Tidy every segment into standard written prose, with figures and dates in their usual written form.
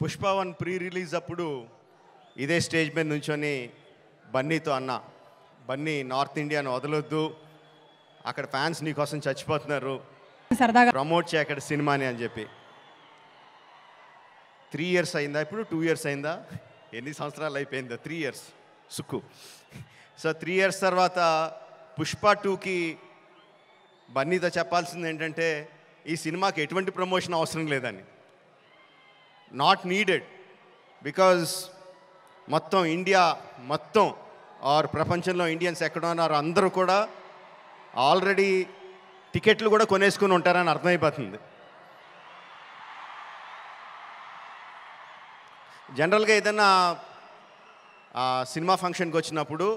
పుష్పవన్ pre release అప్పుడు ఇదే stage మీద నుంచొని బన్నీతో అన్న, బన్నీ నార్త్ ఇండియాను వదలొద్దు, అక్కడ ఫ్యాన్స్ నీకోసం చచ్చిపోతున్నారు, సరదాగా ప్రమోట్ చేయ అక్కడ సినిమాని అని చెప్పి. 3 years అయిందా, ఇప్పుడు 2 years అయిందా, ఎన్ని సంవత్సరాలు అయిపోయిందా? 3 years సుక్కు. సో 3 years తర్వాత పుష్ప 2కి బన్నీతో చెప్పాల్సింది ఏంటంటే ఈ సినిమాకి ఎటువంటి ప్రమోషన్ అవసరం లేదని. నాట్ నీడెడ్, బికాజ్ మొత్తం ఇండియా మొత్తం ఆర్ ప్రపంచంలో ఇండియన్స్ ఎక్కడ ఉన్నారు అందరూ కూడా ఆల్రెడీ టికెట్లు కూడా కొనేసుకుని ఉంటారని అర్థమైపోతుంది. జనరల్గా ఏదైనా సినిమా ఫంక్షన్కి వచ్చినప్పుడు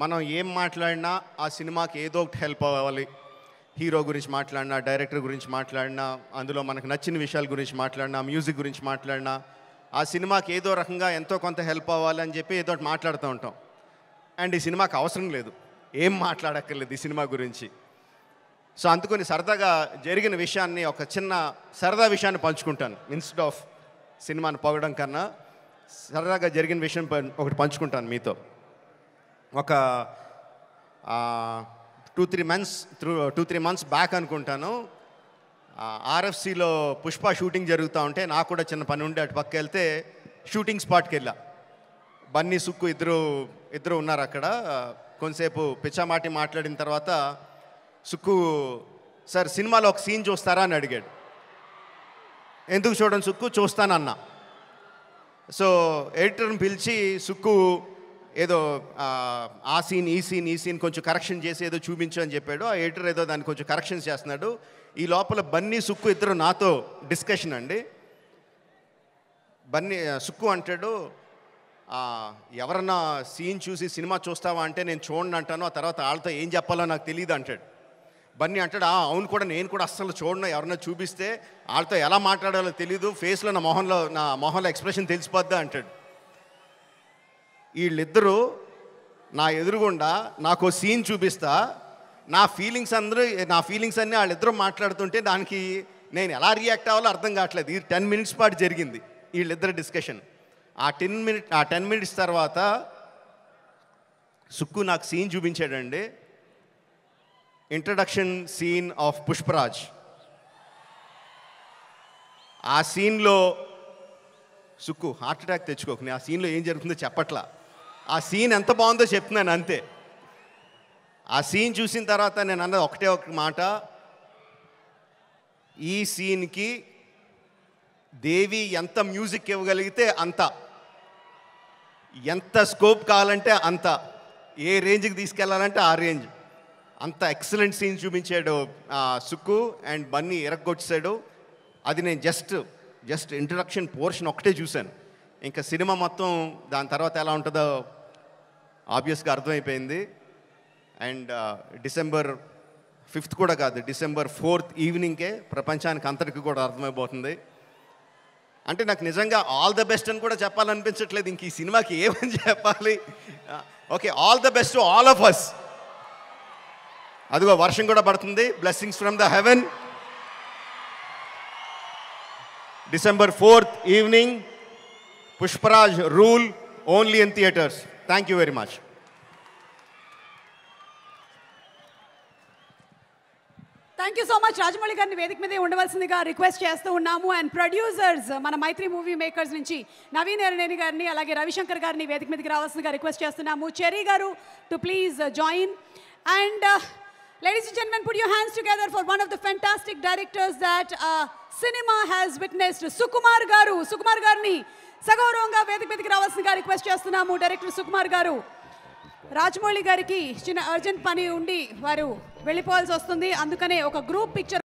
మనం ఏం మాట్లాడినా ఆ సినిమాకి ఏదో ఒకటి హెల్ప్ అవ్వాలి. హీరో గురించి మాట్లాడినా, డైరెక్టర్ గురించి మాట్లాడినా, అందులో మనకు నచ్చిన విషయాల గురించి మాట్లాడినా, మ్యూజిక్ గురించి మాట్లాడినా, ఆ సినిమాకి ఏదో రకంగా ఎంతో కొంత హెల్ప్ అవ్వాలి అని చెప్పి ఏదో ఒకటి మాట్లాడుతూ ఉంటాం. అండ్ ఈ సినిమాకి అవసరం లేదు, ఏం మాట్లాడక్కర్లేదు ఈ సినిమా గురించి. సో అందుకని సరదాగా జరిగిన విషయాన్ని, ఒక చిన్న సరదా విషయాన్ని పంచుకుంటాను. ఇన్స్టెడ్ ఆఫ్ సినిమాని పొగడం కన్నా సరదాగా జరిగిన విషయం ఒకటి పంచుకుంటాను మీతో. ఒక 2-3 months బ్యాక్ అనుకుంటాను, ఆర్ఎఫ్సిలో పుష్ప షూటింగ్ జరుగుతూ ఉంటే నాకు కూడా చిన్న పని ఉండి అటు పక్క వెళ్తే షూటింగ్ స్పాట్కి వెళ్ళా. బన్నీ, సుక్కు ఇద్దరు ఉన్నారు అక్కడ. కొంతసేపు పిచ్చామాటి మాట్లాడిన తర్వాత సుక్కు, సార్ సినిమాలో ఒక సీన్ చూస్తారా అని అడిగాడు. ఎందుకు చూడండి సుక్కు, చూస్తానన్నా. సో ఎడిటర్ని పిలిచి సుక్కు ఏదో ఆ సీన్ ఈ సీన్ కొంచెం కరెక్షన్ చేసి ఏదో చూపించు అని చెప్పాడు. ఆ ఎడిటర్ ఏదో దాన్ని కొంచెం కరెక్షన్స్ చేస్తున్నాడు. ఈ లోపల బన్నీ, సుక్కు ఇద్దరు నాతో డిస్కషన్ అండి. సుక్కు అంటాడు, ఎవరన్నా సీన్ చూసి సినిమా చూస్తావా అంటే నేను చూడండి అంటాను, ఆ తర్వాత వాళ్ళతో ఏం చెప్పాలో నాకు తెలియదు అంటాడు. బన్నీ అంటాడు, అవును కూడా, నేను కూడా అస్సలు చూడను, ఎవరన్నా చూపిస్తే వాళ్ళతో ఎలా మాట్లాడాలో తెలీదు, ఫేస్లో నా మొహంలో ఎక్స్ప్రెషన్ తెలిసిపోద్దా అంటాడు. వీళ్ళిద్దరూ నా ఎదురుగుండా నాకు సీన్ చూపిస్తా, నా ఫీలింగ్స్ అన్నీ వాళ్ళిద్దరూ మాట్లాడుతుంటే దానికి నేను ఎలా రియాక్ట్ అవ్వాలో అర్థం కావట్లేదు. ఈ 10 minutes పాటు జరిగింది వీళ్ళిద్దరు డిస్కషన్. ఆ 10 minutes తర్వాత సుక్కు నాకు సీన్ చూపించాడండి. Introduction scene of Pushparaj. ఆ సీన్లో సుక్కు హార్ట్ అటాక్ తెచ్చుకోకు, ఆ సీన్లో ఏం జరుగుతుందో చెప్పట్లా, ఆ సీన్ ఎంత బాగుందో చెప్తున్నాను అంతే. ఆ సీన్ చూసిన తర్వాత నేను అన్నది ఒకటే ఒక మాట, ఈ సీన్కి దేవి ఎంత మ్యూజిక్ ఇవ్వగలిగితే అంత, ఎంత స్కోప్ కావాలంటే అంత, ఏ రేంజ్కి తీసుకెళ్లాలంటే ఆ రేంజ్, అంత ఎక్సలెంట్ సీన్ చూపించాడు సుక్కు. అండ్ బన్నీ ఎరగొచ్చాడు. అది నేను జస్ట్ ఇంట్రడక్షన్ పోర్షన్ ఒకటే చూశాను. ఇంకా సినిమా మొత్తం దాని తర్వాత ఎలా ఉంటుందో ఆబ్వియస్గా అర్థమైపోయింది. అండ్ December 5th కూడా కాదు, December 4th ఈవినింగ్కే ప్రపంచానికి అంతటికి కూడా అర్థమైపోతుంది. అంటే నాకు నిజంగా ఆల్ ద బెస్ట్ అని కూడా చెప్పాలనిపించట్లేదు, ఇంక ఈ సినిమాకి ఏమని చెప్పాలి. Okay, all the best to all of us. అదిగో వర్షం కూడా పడుతుంది, blessings from the heaven. December 4th evening, Pushparaj rule, only in theatres. Thank you very much. Thank you so much. Rajamouli గారిని వేదిక మీదే ఉండవలసిందిగా రిక్వెస్ట్ చేస్తూ ఉన్నాము. అండ్ ప్రొడ్యూసర్స్ మన మైత్రి మూవీ మేకర్స్ నుంచి నవీన్ ఎర్నేని గారిని, అలాగే రవిశంకర్ గారిని వేదిక మీదకి రావాల్సిందిగా రిక్వెస్ట్ చేస్తున్నాము. చెరీ గారు to please join. And ladies and gentlemen, put your hands together for one of the fantastic directors that cinema has witnessed, Sukumar గారు. సుకుమార్ గారిని సగౌరవంగా వేదిక మీదకి రావాల్సిందిగా రిక్వెస్ట్ చేస్తున్నాము. డైరెక్టర్ సుకుమార్ గారు, రాజమౌళి గారికి చిన్న అర్జెంట్ పని ఉండి వారు వెళ్ళిపోవాల్సి వస్తుంది, అందుకనే ఒక గ్రూప్ పిక్చర్